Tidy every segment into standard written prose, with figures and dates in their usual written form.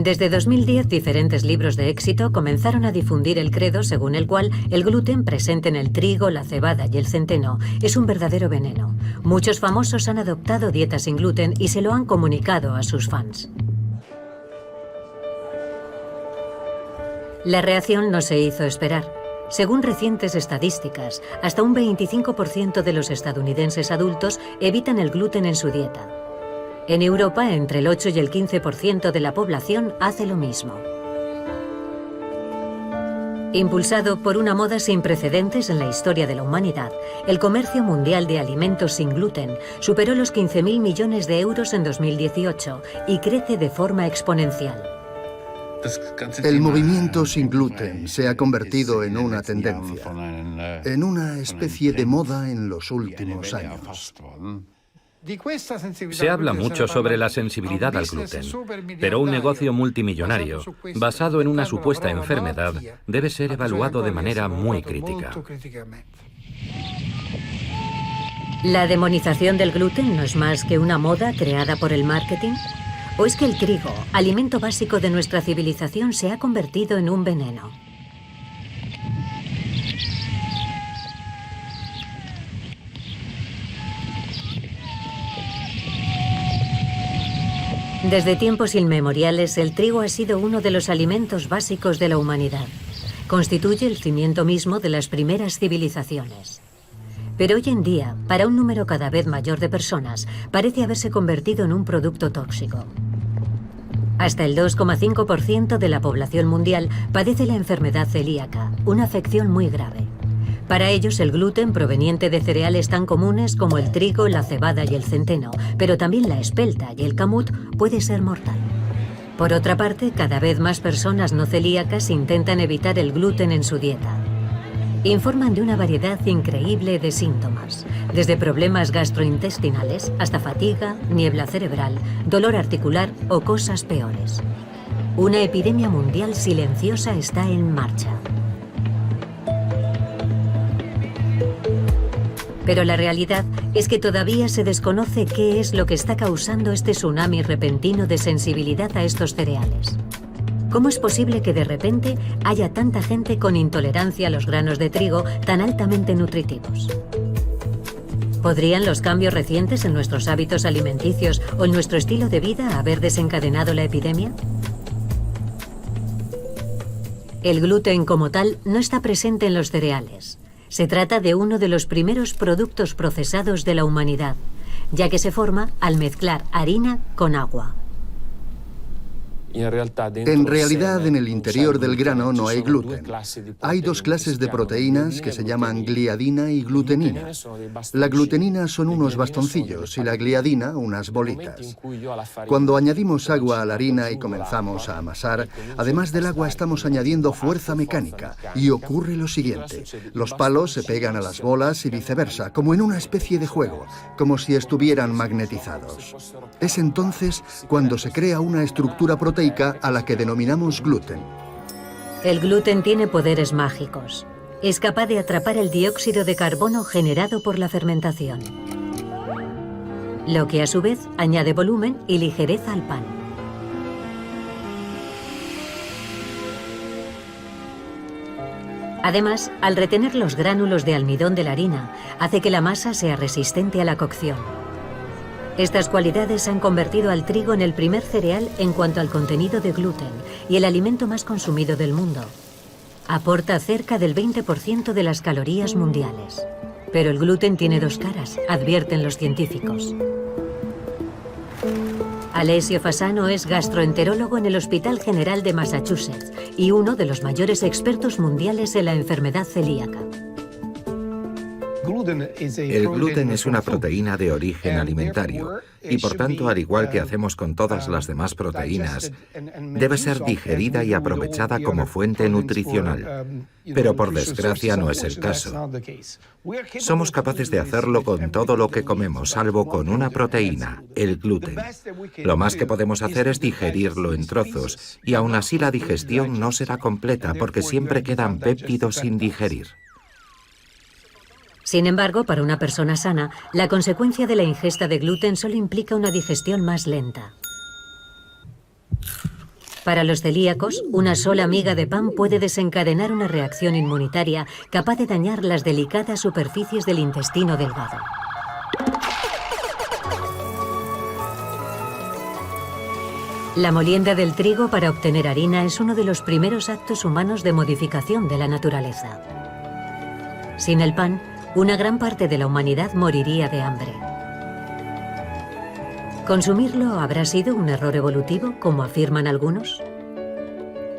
Desde 2010, diferentes libros de éxito comenzaron a difundir el credo según el cual el gluten presente en el trigo, la cebada y el centeno es un verdadero veneno. Muchos famosos han adoptado dietas sin gluten y se lo han comunicado a sus fans. La reacción no se hizo esperar. Según recientes estadísticas, hasta un 25% de los estadounidenses adultos evitan el gluten en su dieta. En Europa, entre el 8 y el 15% de la población hace lo mismo. Impulsado por una moda sin precedentes en la historia de la humanidad, el comercio mundial de alimentos sin gluten superó los 15.000 millones de euros en 2018 y crece de forma exponencial. El movimiento sin gluten se ha convertido en una tendencia, en una especie de moda en los últimos años. Se habla mucho sobre la sensibilidad al gluten, pero un negocio multimillonario basado en una supuesta enfermedad debe ser evaluado de manera muy crítica. ¿La demonización del gluten no es más que una moda creada por el marketing? ¿O es que el trigo, alimento básico de nuestra civilización, se ha convertido en un veneno? Desde tiempos inmemoriales, el trigo ha sido uno de los alimentos básicos de la humanidad. Constituye el cimiento mismo de las primeras civilizaciones. Pero hoy en día, para un número cada vez mayor de personas, parece haberse convertido en un producto tóxico. Hasta el 2,5% de la población mundial padece la enfermedad celíaca, una afección muy grave. Para ellos, el gluten proveniente de cereales tan comunes como el trigo, la cebada y el centeno, pero también la espelta y el kamut, puede ser mortal. Por otra parte, cada vez más personas no celíacas intentan evitar el gluten en su dieta. Informan de una variedad increíble de síntomas, desde problemas gastrointestinales hasta fatiga, niebla cerebral, dolor articular o cosas peores. Una epidemia mundial silenciosa está en marcha. Pero la realidad es que todavía se desconoce qué es lo que está causando este tsunami repentino de sensibilidad a estos cereales. ¿Cómo es posible que de repente haya tanta gente con intolerancia a los granos de trigo tan altamente nutritivos? ¿Podrían los cambios recientes en nuestros hábitos alimenticios o en nuestro estilo de vida haber desencadenado la epidemia? El gluten como tal no está presente en los cereales. Se trata de uno de los primeros productos procesados de la humanidad, ya que se forma al mezclar harina con agua. En realidad, en el interior del grano no hay gluten. Hay dos clases de proteínas que se llaman gliadina y glutenina. La glutenina son unos bastoncillos y la gliadina unas bolitas. Cuando añadimos agua a la harina y comenzamos a amasar, además del agua estamos añadiendo fuerza mecánica y ocurre lo siguiente. Los palos se pegan a las bolas y viceversa, como en una especie de juego, como si estuvieran magnetizados. Es entonces cuando se crea una estructura proteica a la que denominamos gluten. El gluten tiene poderes mágicos. Es capaz de atrapar el dióxido de carbono generado por la fermentación, lo que a su vez añade volumen y ligereza al pan. Además, al retener los gránulos de almidón de la harina, hace que la masa sea resistente a la cocción. Estas cualidades han convertido al trigo en el primer cereal en cuanto al contenido de gluten y el alimento más consumido del mundo. Aporta cerca del 20% de las calorías mundiales. Pero el gluten tiene dos caras, advierten los científicos. Alessio Fasano es gastroenterólogo en el Hospital General de Massachusetts y uno de los mayores expertos mundiales en la enfermedad celíaca. El gluten es una proteína de origen alimentario y por tanto, al igual que hacemos con todas las demás proteínas, debe ser digerida y aprovechada como fuente nutricional. Pero por desgracia no es el caso. Somos capaces de hacerlo con todo lo que comemos, salvo con una proteína, el gluten. Lo más que podemos hacer es digerirlo en trozos y aún así la digestión no será completa porque siempre quedan péptidos sin digerir. Sin embargo, para una persona sana, la consecuencia de la ingesta de gluten solo implica una digestión más lenta. Para los celíacos, una sola miga de pan puede desencadenar una reacción inmunitaria capaz de dañar las delicadas superficies del intestino delgado. La molienda del trigo para obtener harina es uno de los primeros actos humanos de modificación de la naturaleza. Sin el pan, una gran parte de la humanidad moriría de hambre. ¿Consumirlo habrá sido un error evolutivo, como afirman algunos?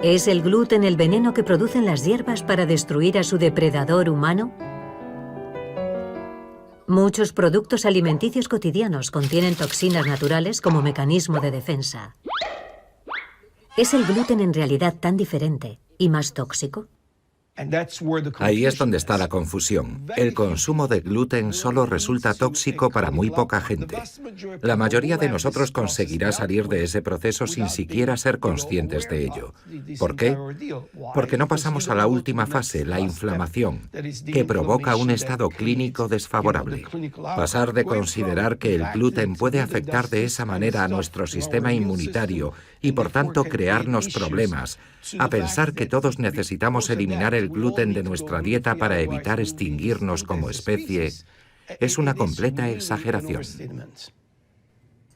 ¿Es el gluten el veneno que producen las hierbas para destruir a su depredador humano? Muchos productos alimenticios cotidianos contienen toxinas naturales como mecanismo de defensa. ¿Es el gluten en realidad tan diferente y más tóxico? Ahí es donde está la confusión. El consumo de gluten solo resulta tóxico para muy poca gente. La mayoría de nosotros conseguirá salir de ese proceso sin siquiera ser conscientes de ello. ¿Por qué? Porque no pasamos a la última fase, la inflamación, que provoca un estado clínico desfavorable. Pasar de considerar que el gluten puede afectar de esa manera a nuestro sistema inmunitario y por tanto crearnos problemas, a pensar que todos necesitamos eliminar el gluten de nuestra dieta para evitar extinguirnos como especie, es una completa exageración.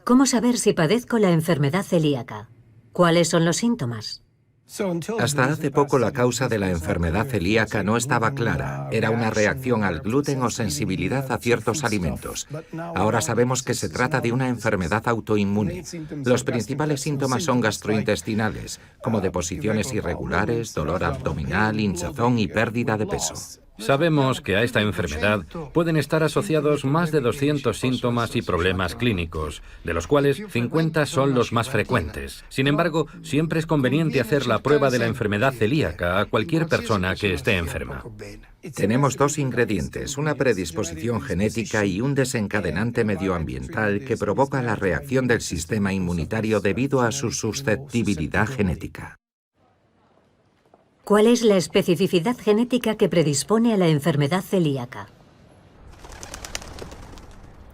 ¿Cómo saber si padezco la enfermedad celíaca? ¿Cuáles son los síntomas? Hasta hace poco la causa de la enfermedad celíaca no estaba clara. Era una reacción al gluten o sensibilidad a ciertos alimentos. Ahora sabemos que se trata de una enfermedad autoinmune. Los principales síntomas son gastrointestinales, como deposiciones irregulares, dolor abdominal, hinchazón y pérdida de peso. Sabemos que a esta enfermedad pueden estar asociados más de 200 síntomas y problemas clínicos, de los cuales 50 son los más frecuentes. Sin embargo, siempre es conveniente hacer la prueba de la enfermedad celíaca a cualquier persona que esté enferma. Tenemos dos ingredientes, una predisposición genética y un desencadenante medioambiental que provoca la reacción del sistema inmunitario debido a su susceptibilidad genética. ¿Cuál es la especificidad genética que predispone a la enfermedad celíaca?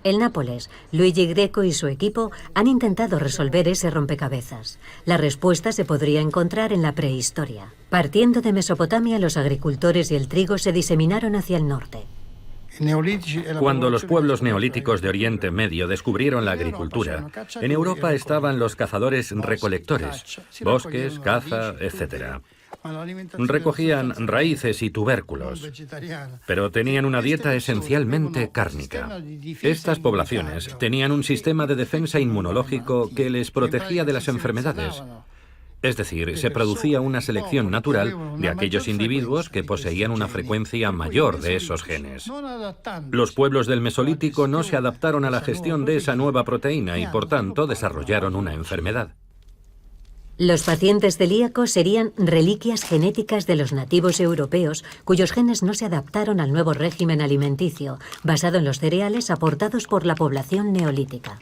En Nápoles, Luigi Greco y su equipo han intentado resolver ese rompecabezas. La respuesta se podría encontrar en la prehistoria. Partiendo de Mesopotamia, los agricultores y el trigo se diseminaron hacia el norte. Cuando los pueblos neolíticos de Oriente Medio descubrieron la agricultura, en Europa estaban los cazadores-recolectores, bosques, caza, etc. Recogían raíces y tubérculos, pero tenían una dieta esencialmente cárnica. Estas poblaciones tenían un sistema de defensa inmunológico que les protegía de las enfermedades. Es decir, se producía una selección natural de aquellos individuos que poseían una frecuencia mayor de esos genes. Los pueblos del Mesolítico no se adaptaron a la gestión de esa nueva proteína y, por tanto, desarrollaron una enfermedad. Los pacientes celíacos serían reliquias genéticas de los nativos europeos cuyos genes no se adaptaron al nuevo régimen alimenticio, basado en los cereales aportados por la población neolítica.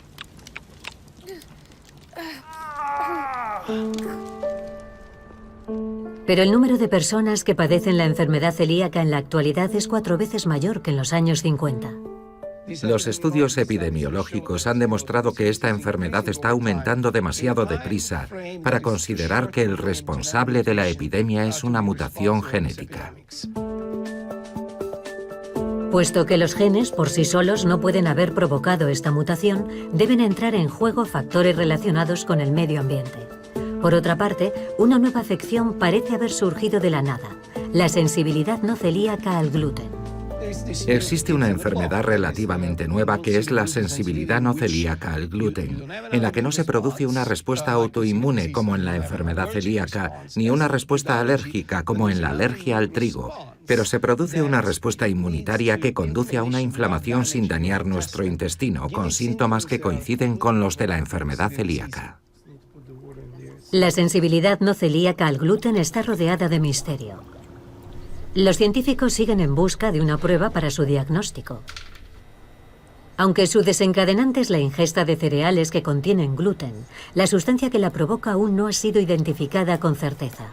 Pero el número de personas que padecen la enfermedad celíaca en la actualidad es 4 veces mayor que en los años 50. Los estudios epidemiológicos han demostrado que esta enfermedad está aumentando demasiado deprisa para considerar que el responsable de la epidemia es una mutación genética. Puesto que los genes por sí solos no pueden haber provocado esta mutación, deben entrar en juego factores relacionados con el medio ambiente. Por otra parte, una nueva afección parece haber surgido de la nada, la sensibilidad no celíaca al gluten. Existe una enfermedad relativamente nueva que es la sensibilidad no celíaca al gluten, en la que no se produce una respuesta autoinmune como en la enfermedad celíaca, ni una respuesta alérgica como en la alergia al trigo, pero se produce una respuesta inmunitaria que conduce a una inflamación sin dañar nuestro intestino, con síntomas que coinciden con los de la enfermedad celíaca. La sensibilidad no celíaca al gluten está rodeada de misterio. Los científicos siguen en busca de una prueba para su diagnóstico. Aunque su desencadenante es la ingesta de cereales que contienen gluten, la sustancia que la provoca aún no ha sido identificada con certeza.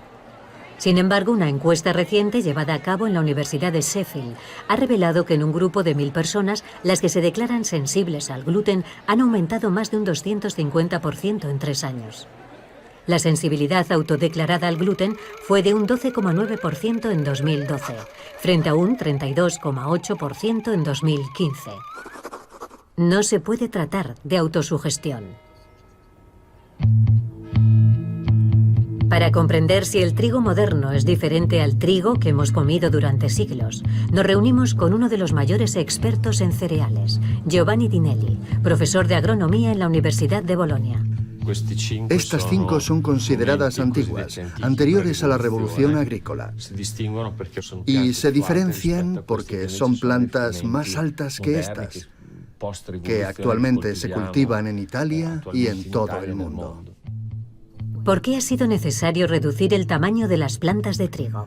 Sin embargo, una encuesta reciente llevada a cabo en la Universidad de Sheffield ha revelado que en un grupo de 1000 personas, las que se declaran sensibles al gluten han aumentado más de un 250% en 3 años. La sensibilidad autodeclarada al gluten fue de un 12,9% en 2012, frente a un 32,8% en 2015. No se puede tratar de autosugestión. Para comprender si el trigo moderno es diferente al trigo que hemos comido durante siglos, nos reunimos con uno de los mayores expertos en cereales, Giovanni Dinelli, profesor de agronomía en la Universidad de Bolonia. Estas 5 son consideradas antiguas, anteriores a la revolución agrícola. Y se diferencian porque son plantas más altas que estas, que actualmente se cultivan en Italia y en todo el mundo. ¿Por qué ha sido necesario reducir el tamaño de las plantas de trigo?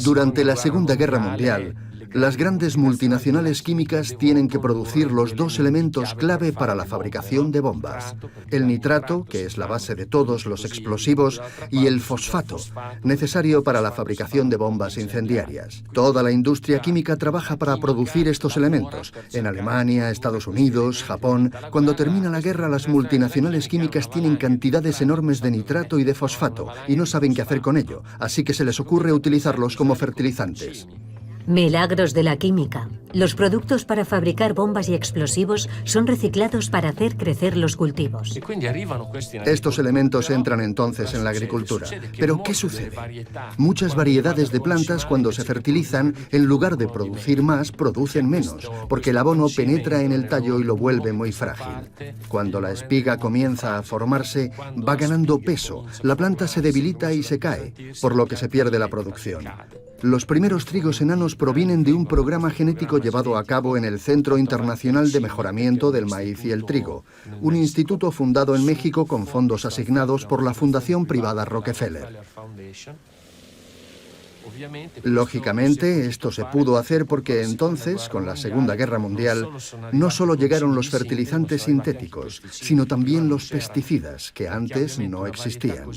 Durante la Segunda Guerra Mundial, las grandes multinacionales químicas tienen que producir los 2 elementos clave para la fabricación de bombas: el nitrato, que es la base de todos los explosivos, y el fosfato, necesario para la fabricación de bombas incendiarias. Toda la industria química trabaja para producir estos elementos. En Alemania, Estados Unidos, Japón. Cuando termina la guerra, las multinacionales químicas tienen cantidades enormes de nitrato y de fosfato y no saben qué hacer con ello, así que se les ocurre utilizarlos como fertilizantes. Milagros de la química. Los productos para fabricar bombas y explosivos son reciclados para hacer crecer los cultivos. Estos elementos entran entonces en la agricultura. Pero ¿qué sucede? Muchas variedades de plantas, cuando se fertilizan, en lugar de producir más, producen menos, porque el abono penetra en el tallo y lo vuelve muy frágil. Cuando la espiga comienza a formarse, va ganando peso, la planta se debilita y se cae, por lo que se pierde la producción. Los primeros trigos enanos provienen de un programa genético llevado a cabo en el Centro Internacional de Mejoramiento del Maíz y el Trigo, un instituto fundado en México con fondos asignados por la Fundación Privada Rockefeller. Lógicamente, esto se pudo hacer porque entonces, con la Segunda Guerra Mundial, no solo llegaron los fertilizantes sintéticos, sino también los pesticidas, que antes no existían.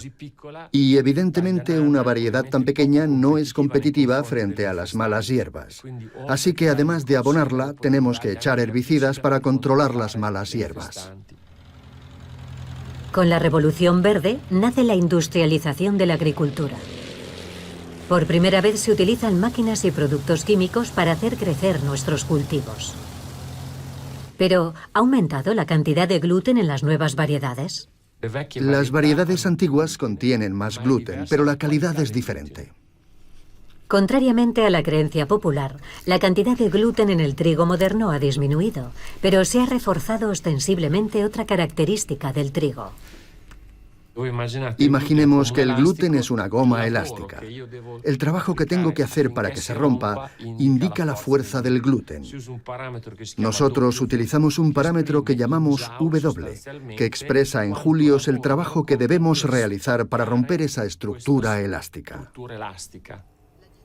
Y evidentemente una variedad tan pequeña no es competitiva frente a las malas hierbas. Así que además de abonarla, tenemos que echar herbicidas para controlar las malas hierbas. Con la Revolución Verde nace la industrialización de la agricultura. Por primera vez se utilizan máquinas y productos químicos para hacer crecer nuestros cultivos. Pero, ¿ha aumentado la cantidad de gluten en las nuevas variedades? Las variedades antiguas contienen más gluten, pero la calidad es diferente. Contrariamente a la creencia popular, la cantidad de gluten en el trigo moderno ha disminuido, pero se ha reforzado ostensiblemente otra característica del trigo. Imaginemos que el gluten es una goma elástica. El trabajo que tengo que hacer para que se rompa indica la fuerza del gluten. Nosotros utilizamos un parámetro que llamamos W, que expresa en julios el trabajo que debemos realizar para romper esa estructura elástica.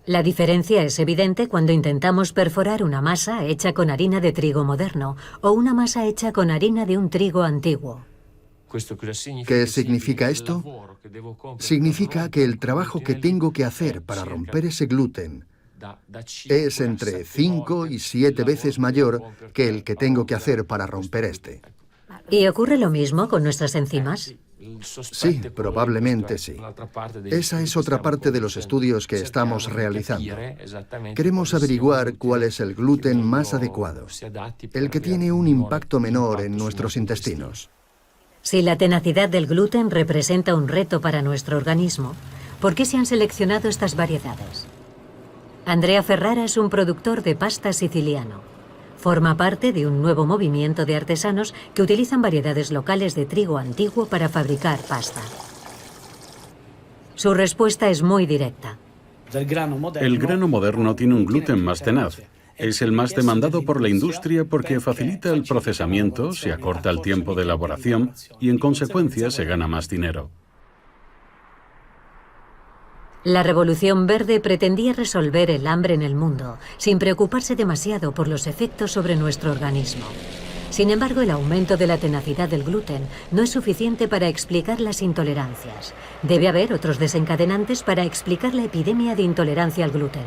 La diferencia es evidente cuando intentamos perforar una masa hecha con harina de trigo moderno o una masa hecha con harina de un trigo antiguo. ¿Qué significa esto? Significa que el trabajo que tengo que hacer para romper ese gluten es entre 5 y 7 veces mayor que el que tengo que hacer para romper este. ¿Y ocurre lo mismo con nuestras enzimas? Sí, probablemente sí. Esa es otra parte de los estudios que estamos realizando. Queremos averiguar cuál es el gluten más adecuado, el que tiene un impacto menor en nuestros intestinos. Si la tenacidad del gluten representa un reto para nuestro organismo, ¿por qué se han seleccionado estas variedades? Andrea Ferrara es un productor de pasta siciliano. Forma parte de un nuevo movimiento de artesanos que utilizan variedades locales de trigo antiguo para fabricar pasta. Su respuesta es muy directa. El grano moderno tiene un gluten más tenaz. Es el más demandado por la industria porque facilita el procesamiento, se acorta el tiempo de elaboración y en consecuencia se gana más dinero. La Revolución Verde pretendía resolver el hambre en el mundo, sin preocuparse demasiado por los efectos sobre nuestro organismo. Sin embargo, el aumento de la tenacidad del gluten no es suficiente para explicar las intolerancias. Debe haber otros desencadenantes para explicar la epidemia de intolerancia al gluten.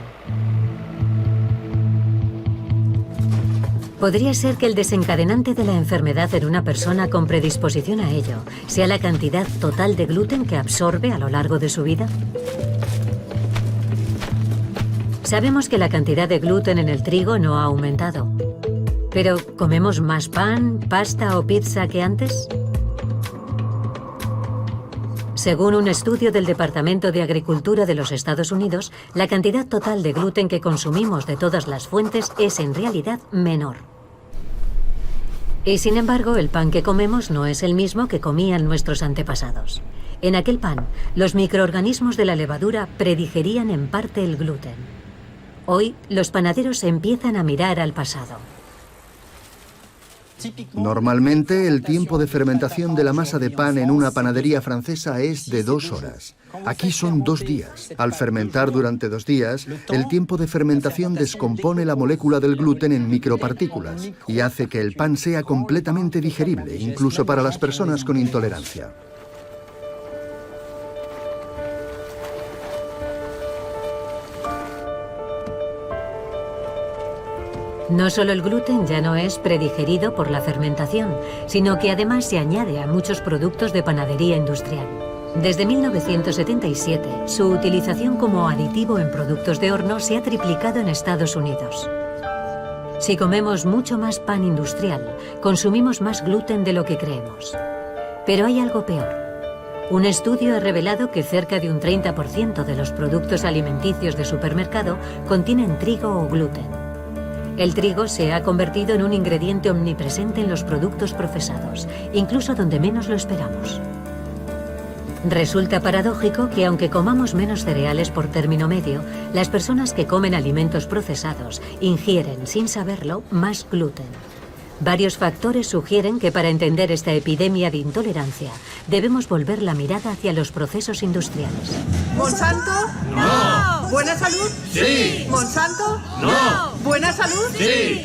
Podría ser que el desencadenante de la enfermedad en una persona con predisposición a ello sea la cantidad total de gluten que absorbe a lo largo de su vida. Sabemos que la cantidad de gluten en el trigo no ha aumentado. ¿Pero comemos más pan, pasta o pizza que antes? Según un estudio del Departamento de Agricultura de los Estados Unidos, la cantidad total de gluten que consumimos de todas las fuentes es en realidad menor. Y sin embargo, el pan que comemos no es el mismo que comían nuestros antepasados. En aquel pan, los microorganismos de la levadura predigerían en parte el gluten. Hoy, los panaderos empiezan a mirar al pasado. Normalmente, el tiempo de fermentación de la masa de pan en una panadería francesa es de 2 horas. Aquí son 2 días. Al fermentar durante 2 días, el tiempo de fermentación descompone la molécula del gluten en micropartículas y hace que el pan sea completamente digerible, incluso para las personas con intolerancia. No solo el gluten ya no es predigerido por la fermentación, sino que además se añade a muchos productos de panadería industrial. Desde 1977, su utilización como aditivo en productos de horno se ha triplicado en Estados Unidos. Si comemos mucho más pan industrial, consumimos más gluten de lo que creemos. Pero hay algo peor. Un estudio ha revelado que cerca de un 30% de los productos alimenticios de supermercado contienen trigo o gluten. El trigo se ha convertido en un ingrediente omnipresente en los productos procesados, incluso donde menos lo esperamos. Resulta paradójico que aunque comamos menos cereales por término medio, las personas que comen alimentos procesados ingieren, sin saberlo, más gluten. Varios factores sugieren que para entender esta epidemia de intolerancia, debemos volver la mirada hacia los procesos industriales. ¿Monsanto? ¡No! ¿Buena salud? ¡Sí! ¿Monsanto? ¡No! ¿Buena salud? ¡Sí!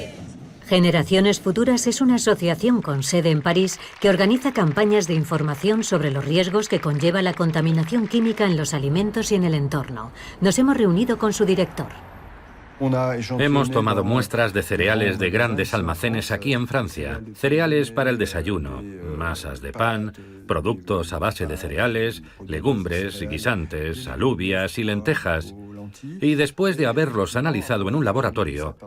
Generaciones Futuras es una asociación con sede en París que organiza campañas de información sobre los riesgos que conlleva la contaminación química en los alimentos y en el entorno. Nos hemos reunido con su director. Hemos tomado muestras de cereales de grandes almacenes aquí en Francia. Cereales para el desayuno, masas de pan, productos a base de cereales, legumbres, guisantes, alubias y lentejas. Y después de haberlos analizado en un laboratorio,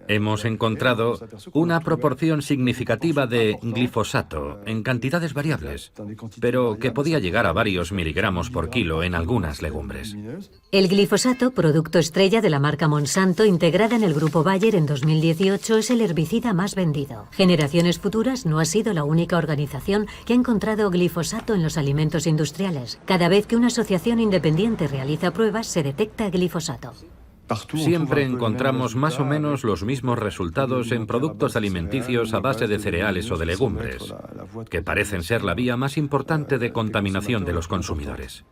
hemos encontrado una proporción significativa de glifosato en cantidades variables, pero que podía llegar a varios miligramos por kilo en algunas legumbres. El glifosato, producto estrella de la marca Monsanto, integrada en el grupo Bayer en 2018, es el herbicida más vendido. Generaciones Futuras no ha sido la única organización que ha encontrado glifosato en los alimentos industriales. Cada vez que una asociación independiente realiza pruebas, se detecta glifosato. Siempre encontramos más o menos los mismos resultados en productos alimenticios a base de cereales o de legumbres, que parecen ser la vía más importante de contaminación de los consumidores.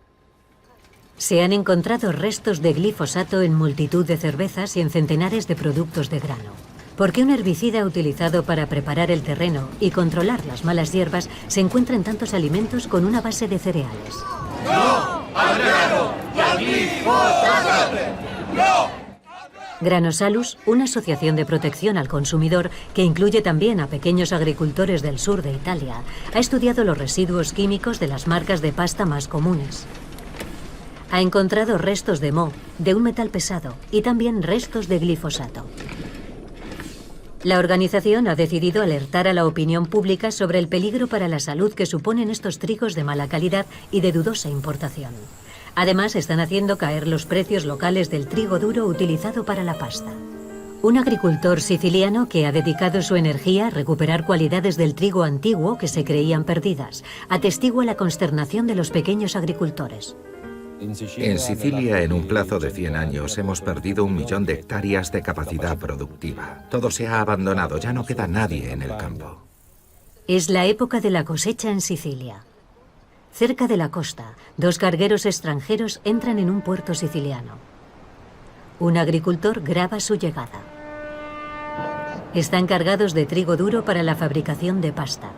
Se han encontrado restos de glifosato en multitud de cervezas y en centenares de productos de grano. ¿Por qué un herbicida utilizado para preparar el terreno y controlar las malas hierbas se encuentra en tantos alimentos con una base de cereales? ¡No al grano y al glifosato! ¡No! Granosalus, una asociación de protección al consumidor que incluye también a pequeños agricultores del sur de Italia, ha estudiado los residuos químicos de las marcas de pasta más comunes. Ha encontrado restos de moho, de un metal pesado, y también restos de glifosato. La organización ha decidido alertar a la opinión pública sobre el peligro para la salud que suponen estos trigos de mala calidad y de dudosa importación. Además, están haciendo caer los precios locales del trigo duro utilizado para la pasta. Un agricultor siciliano que ha dedicado su energía a recuperar cualidades del trigo antiguo que se creían perdidas, atestigua la consternación de los pequeños agricultores. En Sicilia, en un plazo de 100 años, hemos perdido 1 millón de hectáreas de capacidad productiva. Todo se ha abandonado, ya no queda nadie en el campo. Es la época de la cosecha en Sicilia. Cerca de la costa, 2 cargueros extranjeros entran en un puerto siciliano. Un agricultor graba su llegada. Están cargados de trigo duro para la fabricación de pasta.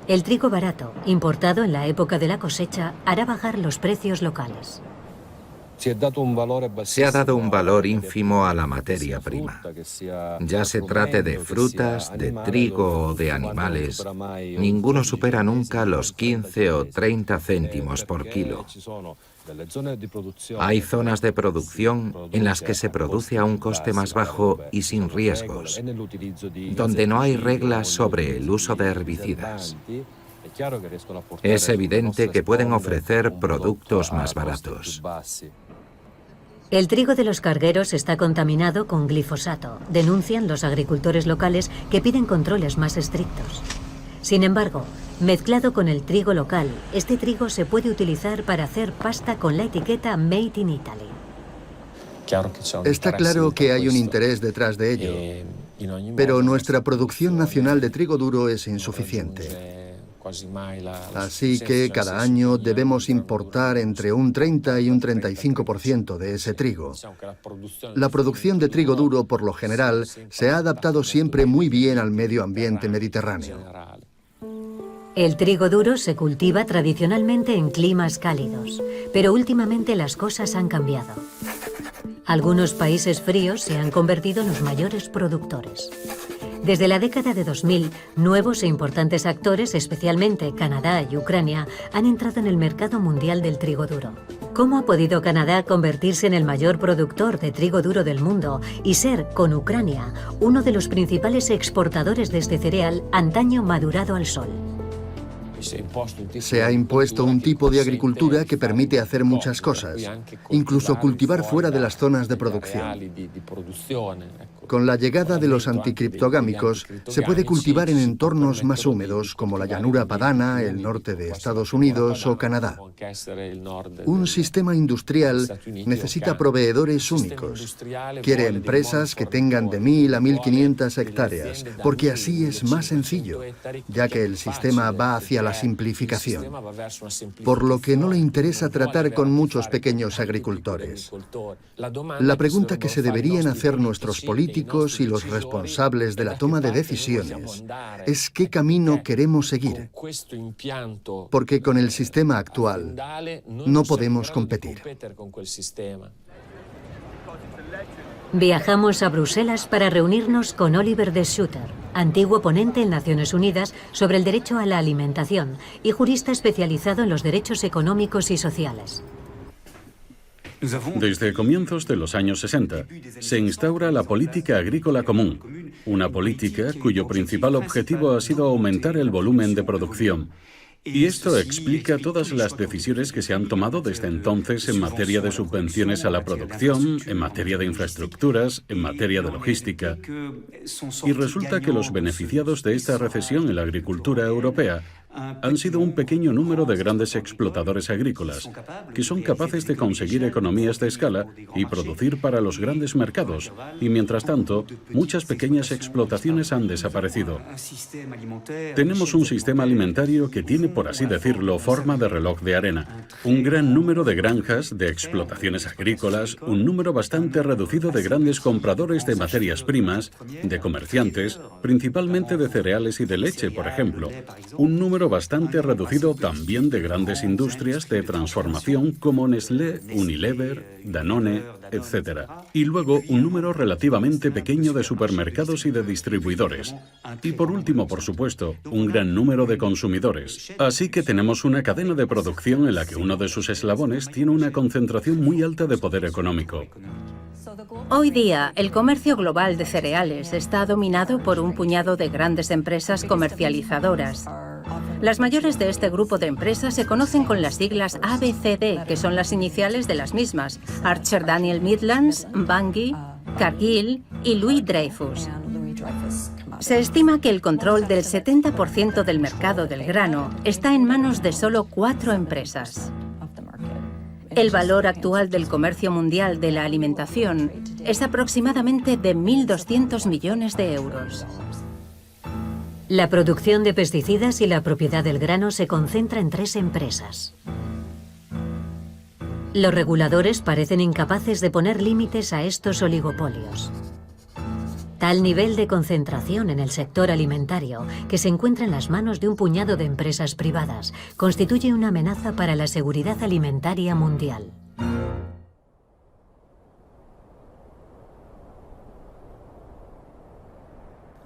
El trigo barato, importado en la época de la cosecha, hará bajar los precios locales. Se ha dado un valor ínfimo a la materia prima. Ya se trate de frutas, de trigo o de animales, ninguno supera nunca los 15 o 30 céntimos por kilo. Hay zonas de producción en las que se produce a un coste más bajo y sin riesgos, donde no hay reglas sobre el uso de herbicidas. Es evidente que pueden ofrecer productos más baratos. El trigo de los cargueros está contaminado con glifosato, denuncian los agricultores locales que piden controles más estrictos. Sin embargo, mezclado con el trigo local, este trigo se puede utilizar para hacer pasta con la etiqueta Made in Italy. Está claro que hay un interés detrás de ello, pero nuestra producción nacional de trigo duro es insuficiente. Así que cada año debemos importar entre un 30 y un 35% de ese trigo. La producción de trigo duro, por lo general, se ha adaptado siempre muy bien al medio ambiente mediterráneo. El trigo duro se cultiva tradicionalmente en climas cálidos, pero últimamente las cosas han cambiado. Algunos países fríos se han convertido en los mayores productores. Desde la década de 2000, nuevos e importantes actores, especialmente Canadá y Ucrania, han entrado en el mercado mundial del trigo duro. ¿Cómo ha podido Canadá convertirse en el mayor productor de trigo duro del mundo y ser, con Ucrania, uno de los principales exportadores de este cereal antaño madurado al sol? Se ha impuesto un tipo de agricultura que permite hacer muchas cosas, incluso cultivar fuera de las zonas de producción. Con la llegada de los anticriptogámicos, se puede cultivar en entornos más húmedos como la llanura padana, el norte de Estados Unidos o Canadá. Un sistema industrial necesita proveedores únicos. Quiere empresas que tengan de 1.000 a 1.500 hectáreas, porque así es más sencillo, ya que el sistema va hacia la simplificación, por lo que no le interesa tratar con muchos pequeños agricultores. La pregunta que se deberían hacer nuestros políticos y los responsables de la toma de decisiones es qué camino queremos seguir, porque con el sistema actual no podemos competir. Viajamos a Bruselas para reunirnos con Oliver De Schutter, antiguo ponente en Naciones Unidas sobre el derecho a la alimentación y jurista especializado en los derechos económicos y sociales. Desde comienzos de los años 60, se instaura la política agrícola común, una política cuyo principal objetivo ha sido aumentar el volumen de producción. Y esto explica todas las decisiones que se han tomado desde entonces en materia de subvenciones a la producción, en materia de infraestructuras, en materia de logística. Y resulta que los beneficiados de esta recesión en la agricultura europea han sido un pequeño número de grandes explotadores agrícolas que son capaces de conseguir economías de escala y producir para los grandes mercados, y mientras tanto, muchas pequeñas explotaciones han desaparecido. Tenemos un sistema alimentario que tiene, por así decirlo, forma de reloj de arena. Un gran número de granjas, de explotaciones agrícolas, un número bastante reducido de grandes compradores de materias primas, de comerciantes, principalmente de cereales y de leche, por ejemplo. Un número bastante reducido también de grandes industrias de transformación como Nestlé, Unilever, Danone, etc. Y luego un número relativamente pequeño de supermercados y de distribuidores. Y por último, por supuesto, un gran número de consumidores. Así que tenemos una cadena de producción en la que uno de sus eslabones tiene una concentración muy alta de poder económico. Hoy día, el comercio global de cereales está dominado por un puñado de grandes empresas comercializadoras. Las mayores de este grupo de empresas se conocen con las siglas ABCD, que son las iniciales de las mismas: Archer Daniel Midlands, Bunge, Cargill y Louis Dreyfus. Se estima que el control del 70% del mercado del grano está en manos de solo 4 empresas. El valor actual del comercio mundial de la alimentación es aproximadamente de 1.200 millones de euros. La producción de pesticidas y la propiedad del grano se concentra en 3 empresas. Los reguladores parecen incapaces de poner límites a estos oligopolios. Tal nivel de concentración en el sector alimentario, que se encuentra en las manos de un puñado de empresas privadas, constituye una amenaza para la seguridad alimentaria mundial.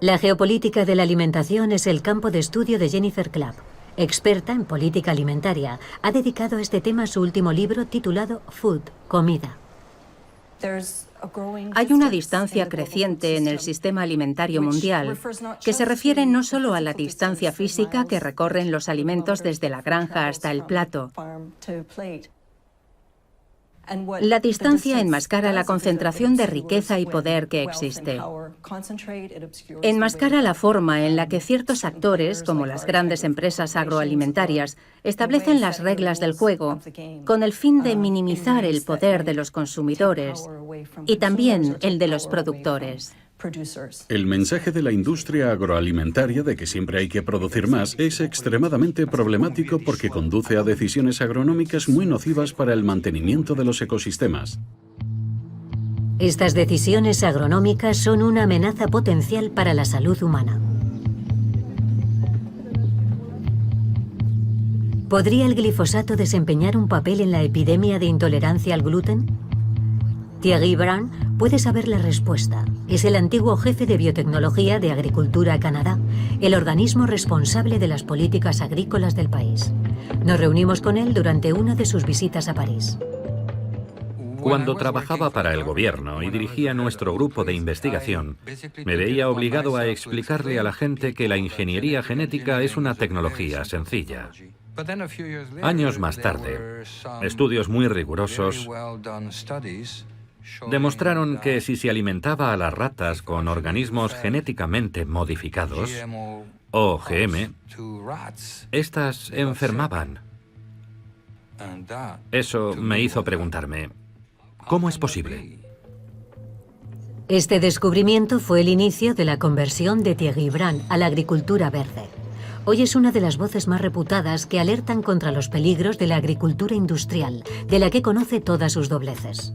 La geopolítica de la alimentación es el campo de estudio de Jennifer Clapp. Experta en política alimentaria, ha dedicado a este tema su último libro titulado Food, Comida. Hay una distancia creciente en el sistema alimentario mundial que se refiere no solo a la distancia física que recorren los alimentos desde la granja hasta el plato. La distancia enmascara la concentración de riqueza y poder que existe. Enmascara la forma en la que ciertos actores, como las grandes empresas agroalimentarias, establecen las reglas del juego con el fin de minimizar el poder de los consumidores y también el de los productores. El mensaje de la industria agroalimentaria de que siempre hay que producir más es extremadamente problemático porque conduce a decisiones agronómicas muy nocivas para el mantenimiento de los ecosistemas. Estas decisiones agronómicas son una amenaza potencial para la salud humana. ¿Podría el glifosato desempeñar un papel en la epidemia de intolerancia al gluten? Thierry Brand puede saber la respuesta. Es el antiguo jefe de biotecnología de Agricultura Canadá, el organismo responsable de las políticas agrícolas del país. Nos reunimos con él durante una de sus visitas a París. Cuando trabajaba para el gobierno y dirigía nuestro grupo de investigación, me veía obligado a explicarle a la gente que la ingeniería genética es una tecnología sencilla. Años más tarde, estudios muy rigurosos demostraron que si se alimentaba a las ratas con organismos genéticamente modificados, OGM, estas enfermaban. Eso me hizo preguntarme, ¿cómo es posible? Este descubrimiento fue el inicio de la conversión de Thierry Brand a la agricultura verde. Hoy es una de las voces más reputadas que alertan contra los peligros de la agricultura industrial, de la que conoce todas sus dobleces.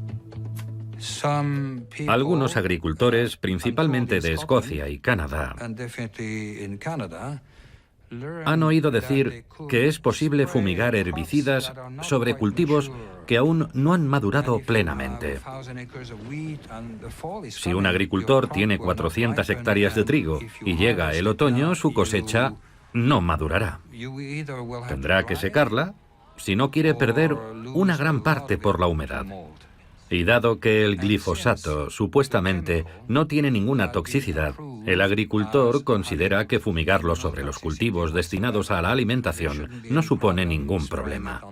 Algunos agricultores, principalmente de Escocia y Canadá, han oído decir que es posible fumigar herbicidas sobre cultivos que aún no han madurado plenamente. Si un agricultor tiene 400 hectáreas de trigo y llega el otoño, su cosecha no madurará. Tendrá que secarla si no quiere perder una gran parte por la humedad. Y dado que el glifosato supuestamente no tiene ninguna toxicidad, el agricultor considera que fumigarlo sobre los cultivos destinados a la alimentación no supone ningún problema.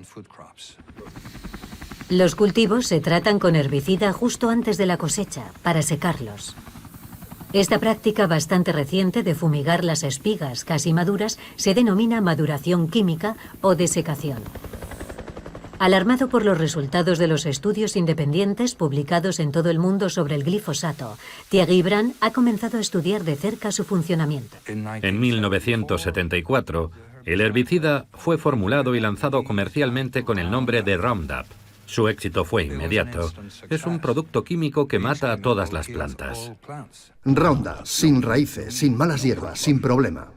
Los cultivos se tratan con herbicida justo antes de la cosecha, para secarlos. Esta práctica bastante reciente de fumigar las espigas casi maduras se denomina maduración química o desecación. Alarmado por los resultados de los estudios independientes publicados en todo el mundo sobre el glifosato, Thierry Brand ha comenzado a estudiar de cerca su funcionamiento. En 1974, el herbicida fue formulado y lanzado comercialmente con el nombre de Roundup. Su éxito fue inmediato. Es un producto químico que mata a todas las plantas. Roundup, sin raíces, sin malas hierbas, sin problema.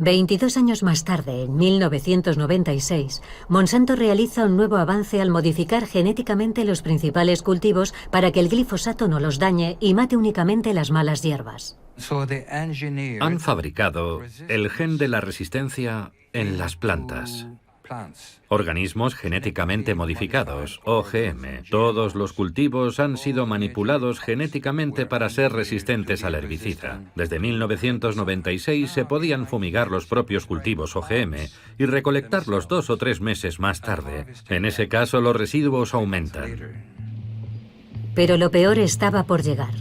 22 años más tarde, en 1996, Monsanto realiza un nuevo avance al modificar genéticamente los principales cultivos para que el glifosato no los dañe y mate únicamente las malas hierbas. Han fabricado el gen de la resistencia en las plantas. Organismos genéticamente modificados, OGM. Todos los cultivos han sido manipulados genéticamente para ser resistentes al herbicida. Desde 1996 se podían fumigar los propios cultivos OGM y recolectarlos 2 o 3 meses más tarde. En ese caso, los residuos aumentan. Pero lo peor estaba por llegar.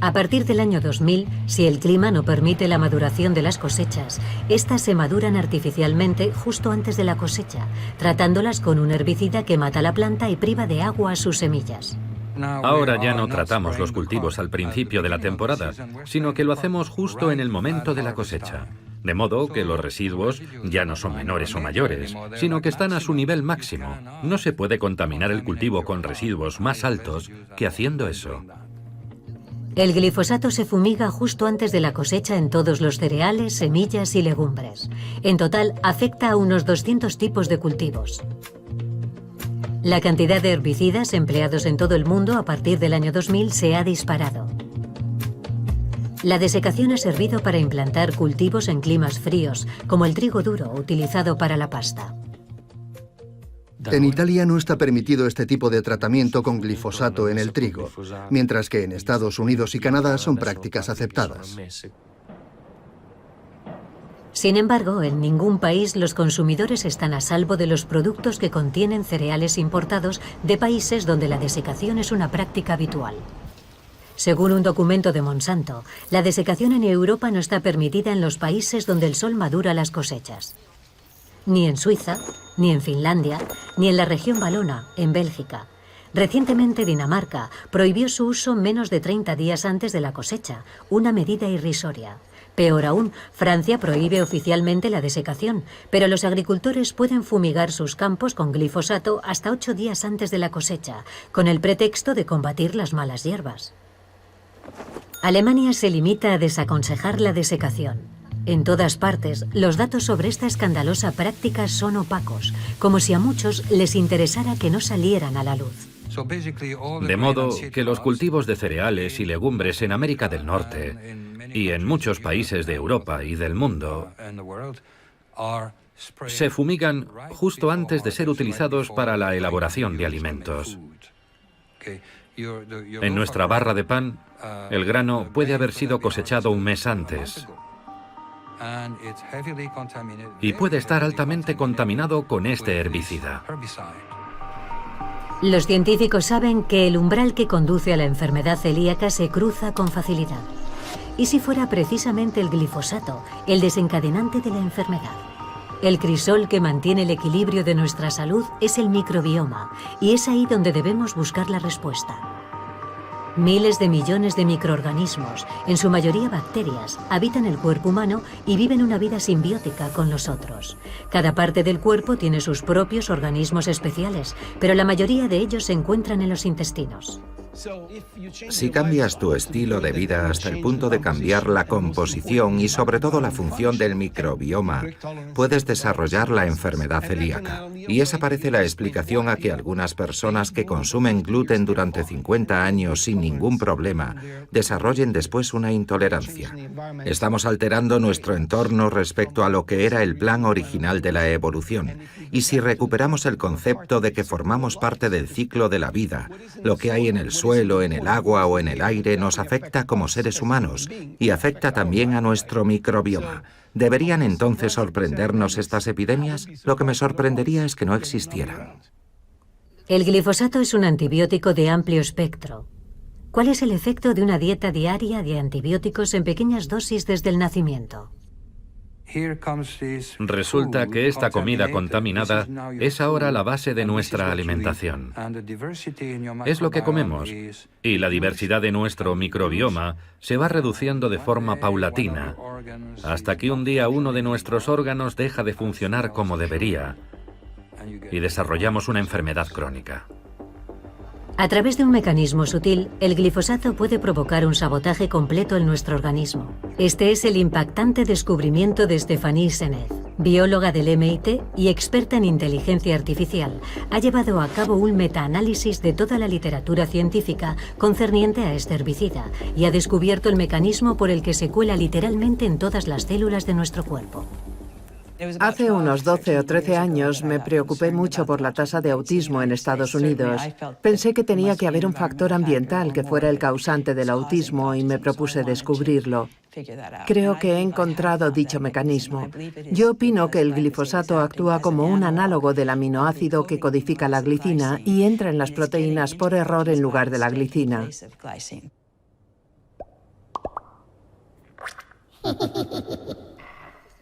A partir del año 2000, si el clima no permite la maduración de las cosechas, estas se maduran artificialmente justo antes de la cosecha, tratándolas con un herbicida que mata la planta y priva de agua a sus semillas. Ahora ya no tratamos los cultivos al principio de la temporada, sino que lo hacemos justo en el momento de la cosecha. De modo que los residuos ya no son menores o mayores, sino que están a su nivel máximo. No se puede contaminar el cultivo con residuos más altos que haciendo eso. El glifosato se fumiga justo antes de la cosecha en todos los cereales, semillas y legumbres. En total, afecta a unos 200 tipos de cultivos. La cantidad de herbicidas empleados en todo el mundo a partir del año 2000 se ha disparado. La desecación ha servido para implantar cultivos en climas fríos, como el trigo duro utilizado para la pasta. En Italia no está permitido este tipo de tratamiento con glifosato en el trigo, mientras que en Estados Unidos y Canadá son prácticas aceptadas. Sin embargo, en ningún país los consumidores están a salvo de los productos que contienen cereales importados de países donde la desecación es una práctica habitual. Según un documento de Monsanto, la desecación en Europa no está permitida en los países donde el sol madura las cosechas. Ni en Suiza, ni en Finlandia, ni en la región valona, en Bélgica. Recientemente Dinamarca prohibió su uso menos de 30 días antes de la cosecha, una medida irrisoria. Peor aún, Francia prohíbe oficialmente la desecación, pero los agricultores pueden fumigar sus campos con glifosato hasta 8 días antes de la cosecha, con el pretexto de combatir las malas hierbas. Alemania se limita a desaconsejar la desecación. En todas partes, los datos sobre esta escandalosa práctica son opacos, como si a muchos les interesara que no salieran a la luz. De modo que los cultivos de cereales y legumbres en América del Norte y en muchos países de Europa y del mundo se fumigan justo antes de ser utilizados para la elaboración de alimentos. En nuestra barra de pan, el grano puede haber sido cosechado un mes antes y puede estar altamente contaminado con este herbicida. Los científicos saben que el umbral que conduce a la enfermedad celíaca se cruza con facilidad. ¿Y si fuera precisamente el glifosato el desencadenante de la enfermedad? El crisol que mantiene el equilibrio de nuestra salud es el microbioma, y es ahí donde debemos buscar la respuesta. Miles de millones de microorganismos, en su mayoría bacterias, habitan el cuerpo humano y viven una vida simbiótica con los otros. Cada parte del cuerpo tiene sus propios organismos especiales, pero la mayoría de ellos se encuentran en los intestinos. Si cambias tu estilo de vida hasta el punto de cambiar la composición y sobre todo la función del microbioma, puedes desarrollar la enfermedad celíaca. Y esa parece la explicación a que algunas personas que consumen gluten durante 50 años sin ningún problema desarrollen después una intolerancia. Estamos alterando nuestro entorno respecto a lo que era el plan original de la evolución. Y si recuperamos el concepto de que formamos parte del ciclo de la vida, lo que hay en el suelo, en el agua o en el aire nos afecta como seres humanos y afecta también a nuestro microbioma. ¿Deberían entonces sorprendernos estas epidemias? Lo que me sorprendería es que no existieran. El glifosato es un antibiótico de amplio espectro. ¿Cuál es el efecto de una dieta diaria de antibióticos en pequeñas dosis desde el nacimiento? Resulta que esta comida contaminada es ahora la base de nuestra alimentación. Es lo que comemos, y la diversidad de nuestro microbioma se va reduciendo de forma paulatina, hasta que un día uno de nuestros órganos deja de funcionar como debería y desarrollamos una enfermedad crónica. A través de un mecanismo sutil, el glifosato puede provocar un sabotaje completo en nuestro organismo. Este es el impactante descubrimiento de Stéphanie Seneff, bióloga del MIT y experta en inteligencia artificial. Ha llevado a cabo un metaanálisis de toda la literatura científica concerniente a este herbicida y ha descubierto el mecanismo por el que se cuela literalmente en todas las células de nuestro cuerpo. Hace unos 12 o 13 años me preocupé mucho por la tasa de autismo en Estados Unidos. Pensé que tenía que haber un factor ambiental que fuera el causante del autismo y me propuse descubrirlo. Creo que he encontrado dicho mecanismo. Yo opino que el glifosato actúa como un análogo del aminoácido que codifica la glicina y entra en las proteínas por error en lugar de la glicina.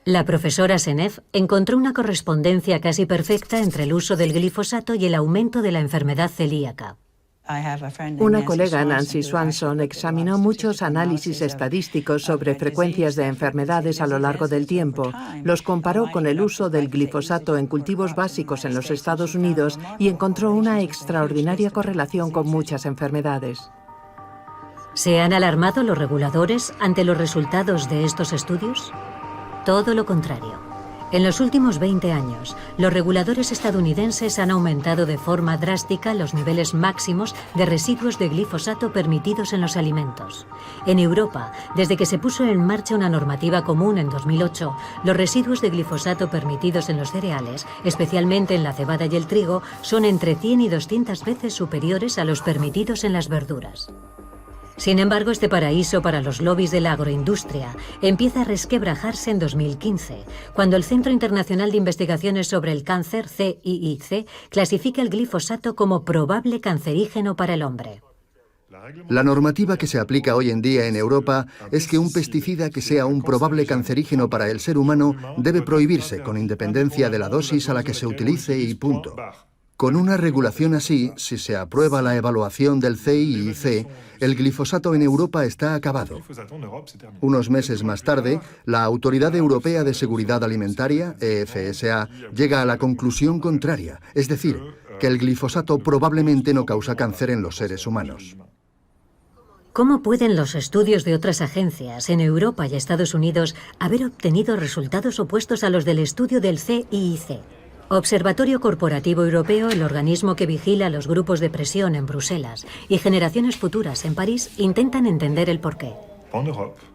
La profesora Seneff encontró una correspondencia casi perfecta entre el uso del glifosato y el aumento de la enfermedad celíaca. Una colega, Nancy Swanson, examinó muchos análisis estadísticos sobre frecuencias de enfermedades a lo largo del tiempo. Los comparó con el uso del glifosato en cultivos básicos en los Estados Unidos y encontró una extraordinaria correlación con muchas enfermedades. ¿Se han alarmado los reguladores ante los resultados de estos estudios? Todo lo contrario. En los últimos 20 años, los reguladores estadounidenses han aumentado de forma drástica los niveles máximos de residuos de glifosato permitidos en los alimentos. En Europa, desde que se puso en marcha una normativa común en 2008, los residuos de glifosato permitidos en los cereales, especialmente en la cebada y el trigo, son entre 100 y 200 veces superiores a los permitidos en las verduras. Sin embargo, este paraíso para los lobbies de la agroindustria empieza a resquebrajarse en 2015, cuando el Centro Internacional de Investigaciones sobre el Cáncer, CIIC, clasifica el glifosato como probable cancerígeno para el hombre. La normativa que se aplica hoy en día en Europa es que un pesticida que sea un probable cancerígeno para el ser humano debe prohibirse, con independencia de la dosis a la que se utilice y punto. Con una regulación así, si se aprueba la evaluación del CIIC, el glifosato en Europa está acabado. Unos meses más tarde, la Autoridad Europea de Seguridad Alimentaria, EFSA, llega a la conclusión contraria, es decir, que el glifosato probablemente no causa cáncer en los seres humanos. ¿Cómo pueden los estudios de otras agencias en Europa y Estados Unidos haber obtenido resultados opuestos a los del estudio del CIIC? Observatorio Corporativo Europeo, el organismo que vigila los grupos de presión en Bruselas, y Generaciones Futuras en París intentan entender el porqué.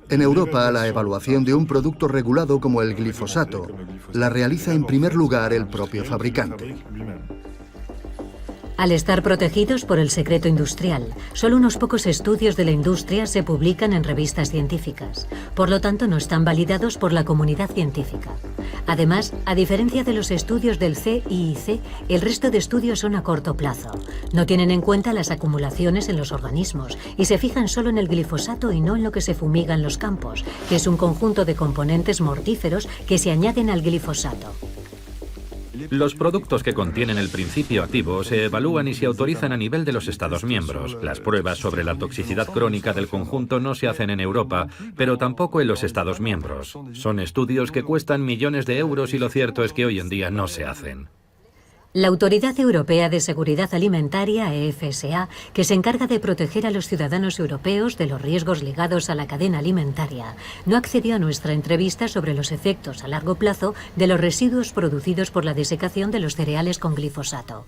En Europa, la evaluación de un producto regulado como el glifosato la realiza en primer lugar el propio fabricante. Al estar protegidos por el secreto industrial, solo unos pocos estudios de la industria se publican en revistas científicas. Por lo tanto, no están validados por la comunidad científica. Además, a diferencia de los estudios del CIIC, el resto de estudios son a corto plazo. No tienen en cuenta las acumulaciones en los organismos y se fijan solo en el glifosato y no en lo que se fumiga en los campos, que es un conjunto de componentes mortíferos que se añaden al glifosato. Los productos que contienen el principio activo se evalúan y se autorizan a nivel de los Estados miembros. Las pruebas sobre la toxicidad crónica del conjunto no se hacen en Europa, pero tampoco en los Estados miembros. Son estudios que cuestan millones de euros y lo cierto es que hoy en día no se hacen. La Autoridad Europea de Seguridad Alimentaria, EFSA, que se encarga de proteger a los ciudadanos europeos de los riesgos ligados a la cadena alimentaria, no accedió a nuestra entrevista sobre los efectos a largo plazo de los residuos producidos por la desecación de los cereales con glifosato.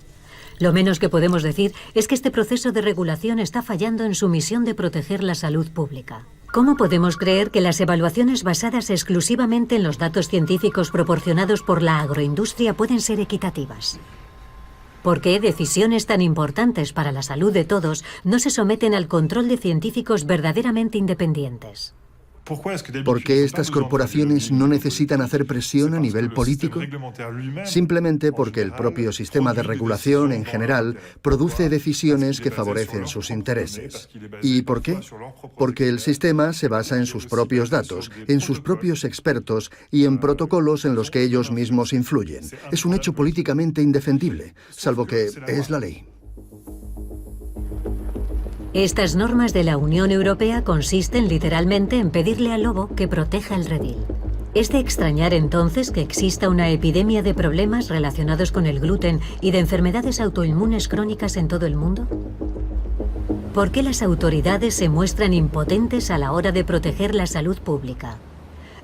Lo menos que podemos decir es que este proceso de regulación está fallando en su misión de proteger la salud pública. ¿Cómo podemos creer que las evaluaciones basadas exclusivamente en los datos científicos proporcionados por la agroindustria pueden ser equitativas? ¿Por qué decisiones tan importantes para la salud de todos no se someten al control de científicos verdaderamente independientes? ¿Por qué estas corporaciones no necesitan hacer presión a nivel político? Simplemente porque el propio sistema de regulación en general produce decisiones que favorecen sus intereses. ¿Y por qué? Porque el sistema se basa en sus propios datos, en sus propios expertos y en protocolos en los que ellos mismos influyen. Es un hecho políticamente indefendible, salvo que es la ley. Estas normas de la Unión Europea consisten literalmente en pedirle al lobo que proteja el redil. ¿Es de extrañar entonces que exista una epidemia de problemas relacionados con el gluten y de enfermedades autoinmunes crónicas en todo el mundo? ¿Por qué las autoridades se muestran impotentes a la hora de proteger la salud pública?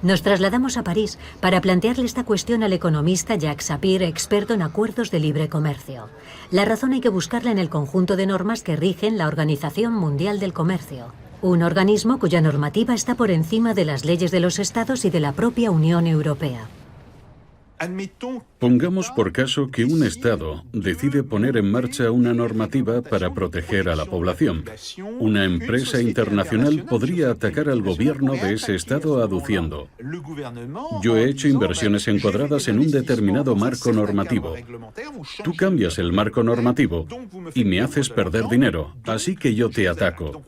Nos trasladamos a París para plantearle esta cuestión al economista Jacques Sapir, experto en acuerdos de libre comercio. La razón hay que buscarla en el conjunto de normas que rigen la Organización Mundial del Comercio, un organismo cuya normativa está por encima de las leyes de los Estados y de la propia Unión Europea. Pongamos por caso que un Estado decide poner en marcha una normativa para proteger a la población. Una empresa internacional podría atacar al gobierno de ese Estado aduciendo: yo he hecho inversiones encuadradas en un determinado marco normativo. Tú cambias el marco normativo y me haces perder dinero, así que yo te ataco.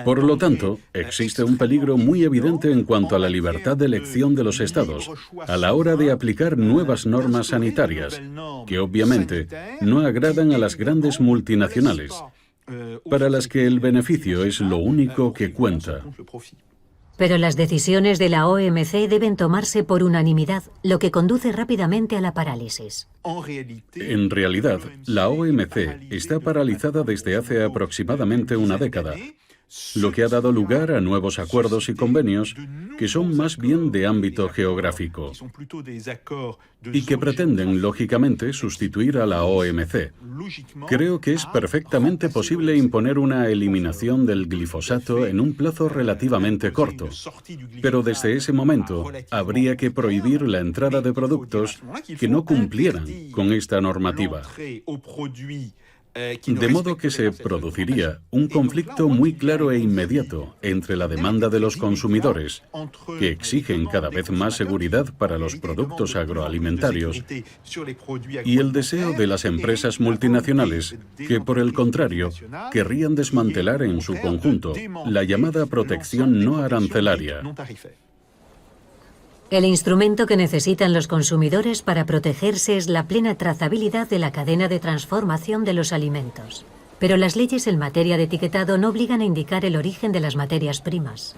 Por lo tanto, existe un peligro muy evidente en cuanto a la libertad de elección de los Estados a la hora de aplicar nuevas normas sanitarias, que obviamente no agradan a las grandes multinacionales, para las que el beneficio es lo único que cuenta. Pero las decisiones de la OMC deben tomarse por unanimidad, lo que conduce rápidamente a la parálisis. En realidad, la OMC está paralizada desde hace aproximadamente una década, lo que ha dado lugar a nuevos acuerdos y convenios que son más bien de ámbito geográfico y que pretenden, lógicamente, sustituir a la OMC. Creo que es perfectamente posible imponer una eliminación del glifosato en un plazo relativamente corto, pero desde ese momento habría que prohibir la entrada de productos que no cumplieran con esta normativa. De modo que se produciría un conflicto muy claro e inmediato entre la demanda de los consumidores, que exigen cada vez más seguridad para los productos agroalimentarios, y el deseo de las empresas multinacionales, que por el contrario querrían desmantelar en su conjunto la llamada protección no arancelaria. El instrumento que necesitan los consumidores para protegerse es la plena trazabilidad de la cadena de transformación de los alimentos. Pero las leyes en materia de etiquetado no obligan a indicar el origen de las materias primas.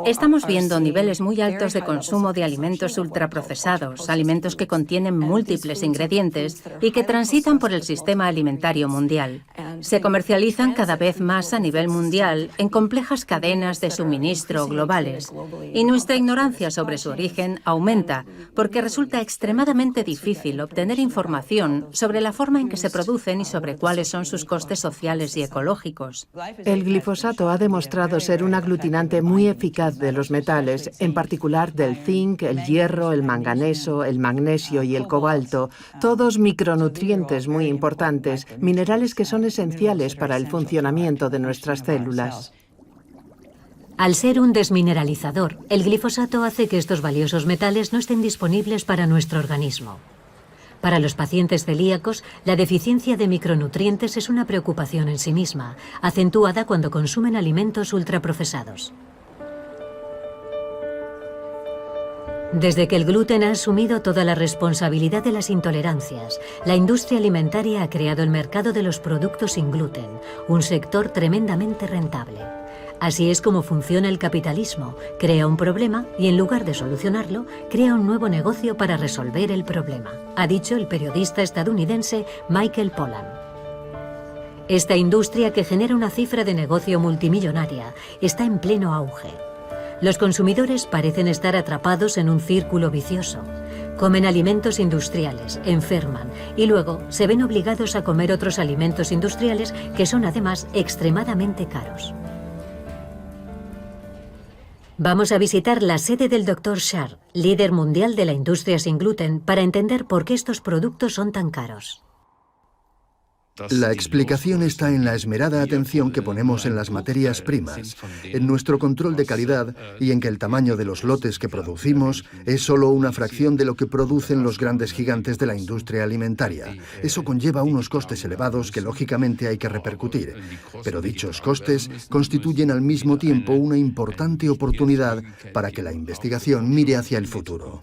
Estamos viendo niveles muy altos de consumo de alimentos ultraprocesados, alimentos que contienen múltiples ingredientes y que transitan por el sistema alimentario mundial. Se comercializan cada vez más a nivel mundial en complejas cadenas de suministro globales. Y nuestra ignorancia sobre su origen aumenta porque resulta extremadamente difícil obtener información sobre la forma en que se producen y sobre cuáles son sus costes sociales y ecológicos. El glifosato ha demostrado ser un aglutinante muy eficaz de los metales, en particular del zinc, el hierro, el manganeso, el magnesio y el cobalto, todos micronutrientes muy importantes, minerales que son esenciales para el funcionamiento de nuestras células. Al ser un desmineralizador, el glifosato hace que estos valiosos metales no estén disponibles para nuestro organismo. Para los pacientes celíacos, la deficiencia de micronutrientes es una preocupación en sí misma, acentuada cuando consumen alimentos ultraprocesados. Desde que el gluten ha asumido toda la responsabilidad de las intolerancias, la industria alimentaria ha creado el mercado de los productos sin gluten, un sector tremendamente rentable. Así es como funciona el capitalismo: crea un problema y en lugar de solucionarlo, crea un nuevo negocio para resolver el problema, ha dicho el periodista estadounidense Michael Pollan. Esta industria, que genera una cifra de negocio multimillonaria, está en pleno auge. Los consumidores parecen estar atrapados en un círculo vicioso. Comen alimentos industriales, enferman y luego se ven obligados a comer otros alimentos industriales que son además extremadamente caros. Vamos a visitar la sede del Dr. Shar, líder mundial de la industria sin gluten, para entender por qué estos productos son tan caros. La explicación está en la esmerada atención que ponemos en las materias primas, en nuestro control de calidad y en que el tamaño de los lotes que producimos es solo una fracción de lo que producen los grandes gigantes de la industria alimentaria. Eso conlleva unos costes elevados que lógicamente hay que repercutir, pero dichos costes constituyen al mismo tiempo una importante oportunidad para que la investigación mire hacia el futuro.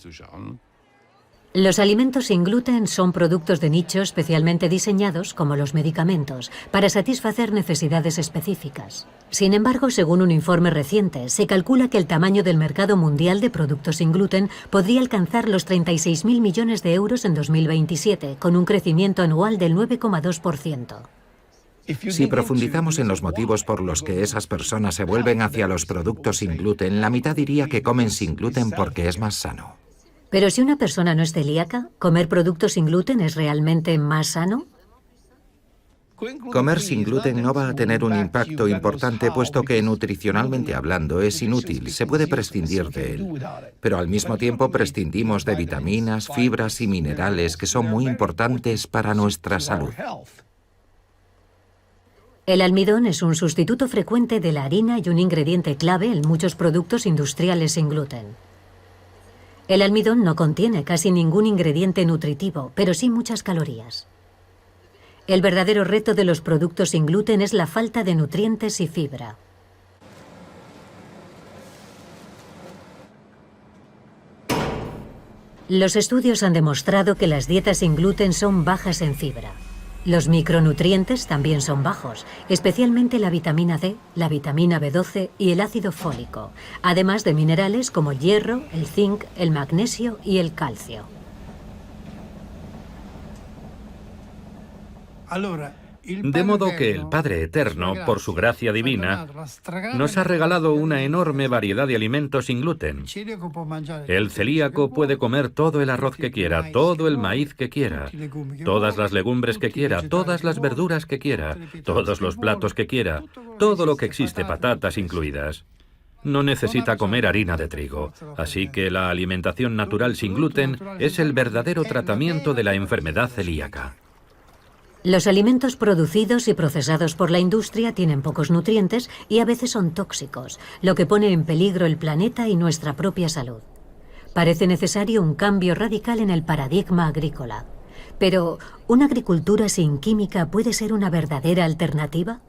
Los alimentos sin gluten son productos de nicho especialmente diseñados, como los medicamentos, para satisfacer necesidades específicas. Sin embargo, según un informe reciente, se calcula que el tamaño del mercado mundial de productos sin gluten podría alcanzar los 36.000 millones de euros en 2027, con un crecimiento anual del 9,2%. Si profundizamos en los motivos por los que esas personas se vuelven hacia los productos sin gluten, la mitad diría que comen sin gluten porque es más sano. Pero si una persona no es celíaca, ¿comer productos sin gluten es realmente más sano? Comer sin gluten no va a tener un impacto importante, puesto que nutricionalmente hablando es inútil, se puede prescindir de él. Pero al mismo tiempo prescindimos de vitaminas, fibras y minerales que son muy importantes para nuestra salud. El almidón es un sustituto frecuente de la harina y un ingrediente clave en muchos productos industriales sin gluten. El almidón no contiene casi ningún ingrediente nutritivo, pero sí muchas calorías. El verdadero reto de los productos sin gluten es la falta de nutrientes y fibra. Los estudios han demostrado que las dietas sin gluten son bajas en fibra. Los micronutrientes también son bajos, especialmente la vitamina D, la vitamina B12 y el ácido fólico, además de minerales como el hierro, el zinc, el magnesio y el calcio. De modo que el Padre Eterno, por su gracia divina, nos ha regalado una enorme variedad de alimentos sin gluten. El celíaco puede comer todo el arroz que quiera, todo el maíz que quiera, todas las legumbres que quiera, todas las verduras que quiera, todos los platos que quiera, todo lo que existe, patatas incluidas. No necesita comer harina de trigo, así que la alimentación natural sin gluten es el verdadero tratamiento de la enfermedad celíaca. Los alimentos producidos y procesados por la industria tienen pocos nutrientes y a veces son tóxicos, lo que pone en peligro el planeta y nuestra propia salud. Parece necesario un cambio radical en el paradigma agrícola. Pero, ¿una agricultura sin química puede ser una verdadera alternativa?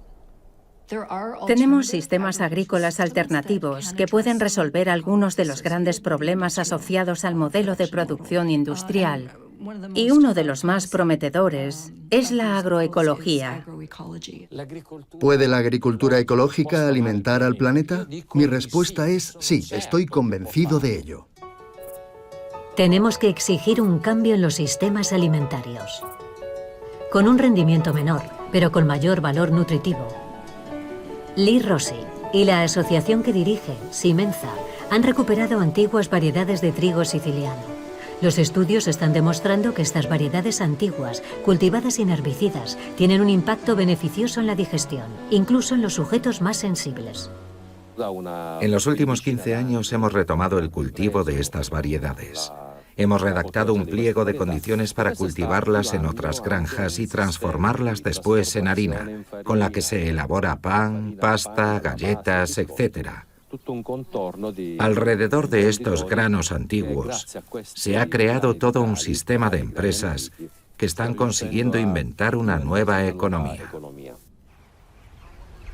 Tenemos sistemas agrícolas alternativos que pueden resolver algunos de los grandes problemas asociados al modelo de producción industrial. Y uno de los más prometedores es la agroecología. ¿Puede la agricultura ecológica alimentar al planeta? Mi respuesta es sí, estoy convencido de ello. Tenemos que exigir un cambio en los sistemas alimentarios, con un rendimiento menor, pero con mayor valor nutritivo. Lee Rossi y la asociación que dirige, Simenza, han recuperado antiguas variedades de trigo siciliano. Los estudios están demostrando que estas variedades antiguas, cultivadas sin herbicidas, tienen un impacto beneficioso en la digestión, incluso en los sujetos más sensibles. En los últimos 15 años hemos retomado el cultivo de estas variedades. Hemos redactado un pliego de condiciones para cultivarlas en otras granjas y transformarlas después en harina, con la que se elabora pan, pasta, galletas, etc. Alrededor de estos granos antiguos se ha creado todo un sistema de empresas que están consiguiendo inventar una nueva economía.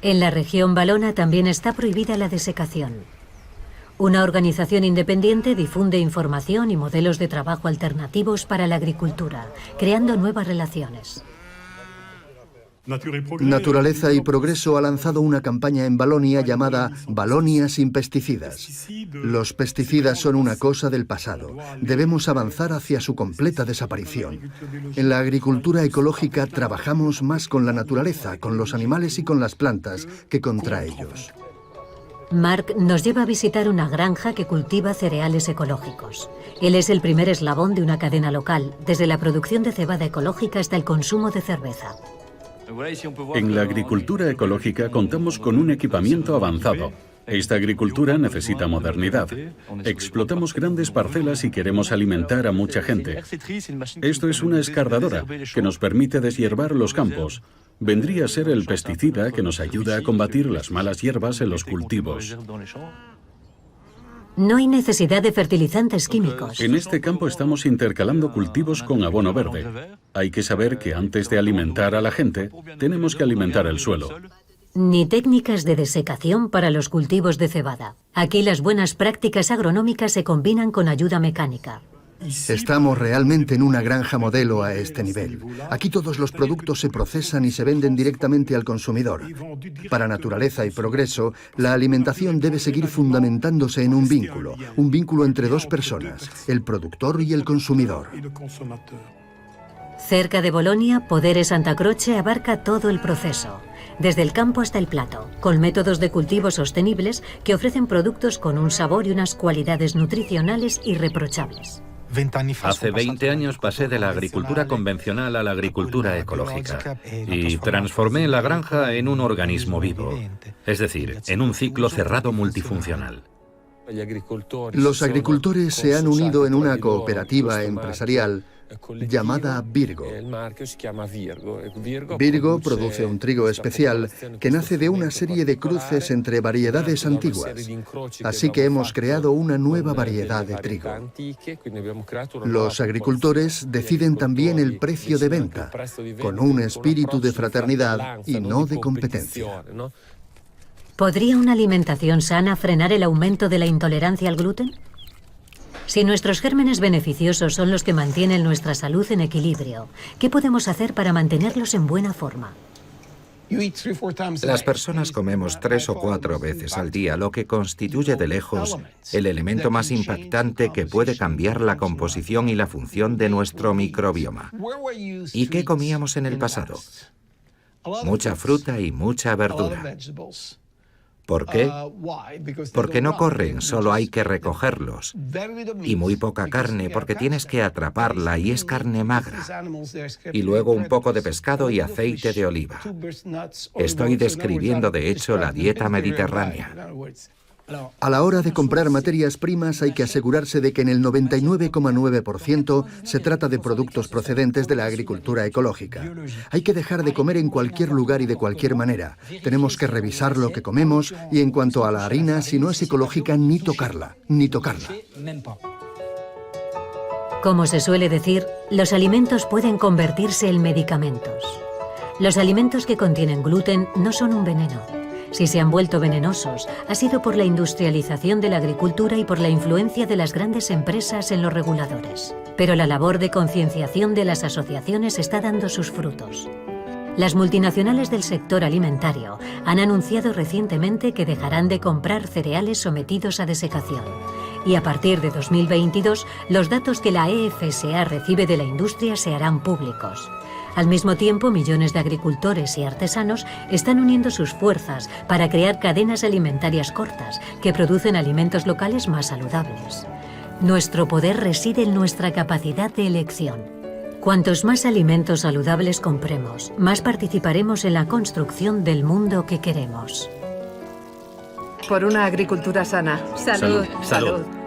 En la región valona también está prohibida la desecación. Una organización independiente difunde información y modelos de trabajo alternativos para la agricultura, creando nuevas relaciones. Naturaleza y Progreso ha lanzado una campaña en Valonia llamada Valonia sin pesticidas. Los pesticidas son una cosa del pasado. Debemos avanzar hacia su completa desaparición. En la agricultura ecológica trabajamos más con la naturaleza, con los animales y con las plantas que contra ellos. Mark nos lleva a visitar una granja que cultiva cereales ecológicos. Él es el primer eslabón de una cadena local, desde la producción de cebada ecológica hasta el consumo de cerveza. En la agricultura ecológica contamos con un equipamiento avanzado. Esta agricultura necesita modernidad. Explotamos grandes parcelas y queremos alimentar a mucha gente. Esto es una escardadora que nos permite deshiervar los campos. Vendría a ser el pesticida que nos ayuda a combatir las malas hierbas en los cultivos. No hay necesidad de fertilizantes químicos. En este campo estamos intercalando cultivos con abono verde. Hay que saber que antes de alimentar a la gente, tenemos que alimentar el suelo. Ni técnicas de desecación para los cultivos de cebada. Aquí las buenas prácticas agronómicas se combinan con ayuda mecánica. Estamos realmente en una granja modelo a este nivel. Aquí todos los productos se procesan y se venden directamente al consumidor. Para Naturaleza y Progreso, la alimentación debe seguir fundamentándose en un vínculo entre dos personas, el productor y el consumidor. Cerca de Bolonia, Podere Santa Croce abarca todo el proceso, desde el campo hasta el plato, con métodos de cultivo sostenibles que ofrecen productos con un sabor y unas cualidades nutricionales irreprochables. Hace 20 años pasé de la agricultura convencional a la agricultura ecológica y transformé la granja en un organismo vivo, es decir, en un ciclo cerrado multifuncional. Los agricultores se han unido en una cooperativa empresarial llamada Virgo. Virgo produce un trigo especial que nace de una serie de cruces entre variedades antiguas. Así que hemos creado una nueva variedad de trigo. Los agricultores deciden también el precio de venta, con un espíritu de fraternidad y no de competencia. ¿Podría una alimentación sana frenar el aumento de la intolerancia al gluten? Si nuestros gérmenes beneficiosos son los que mantienen nuestra salud en equilibrio, ¿qué podemos hacer para mantenerlos en buena forma? Las personas comemos 3 o 4 veces al día, lo que constituye de lejos el elemento más impactante que puede cambiar la composición y la función de nuestro microbioma. ¿Y qué comíamos en el pasado? mucha fruta y mucha verdura. ¿Por qué? Porque no corren, solo hay que recogerlos. Y muy poca carne, porque tienes que atraparla y es carne magra. Y luego un poco de pescado y aceite de oliva. Estoy describiendo, de hecho, la dieta mediterránea. A la hora de comprar materias primas hay que asegurarse de que en el 99,9% se trata de productos procedentes de la agricultura ecológica. Hay que dejar de comer en cualquier lugar y de cualquier manera. Tenemos que revisar lo que comemos y en cuanto a la harina, si no es ecológica, ni tocarla, ni tocarla. Como se suele decir, los alimentos pueden convertirse en medicamentos. Los alimentos que contienen gluten no son un veneno. Si se han vuelto venenosos, ha sido por la industrialización de la agricultura y por la influencia de las grandes empresas en los reguladores. Pero la labor de concienciación de las asociaciones está dando sus frutos. Las multinacionales del sector alimentario han anunciado recientemente que dejarán de comprar cereales sometidos a desecación. Y a partir de 2022, los datos que la EFSA recibe de la industria se harán públicos. Al mismo tiempo, millones de agricultores y artesanos están uniendo sus fuerzas para crear cadenas alimentarias cortas que producen alimentos locales más saludables. Nuestro poder reside en nuestra capacidad de elección. Cuantos más alimentos saludables compremos, más participaremos en la construcción del mundo que queremos. Por una agricultura sana. Salud. Salud.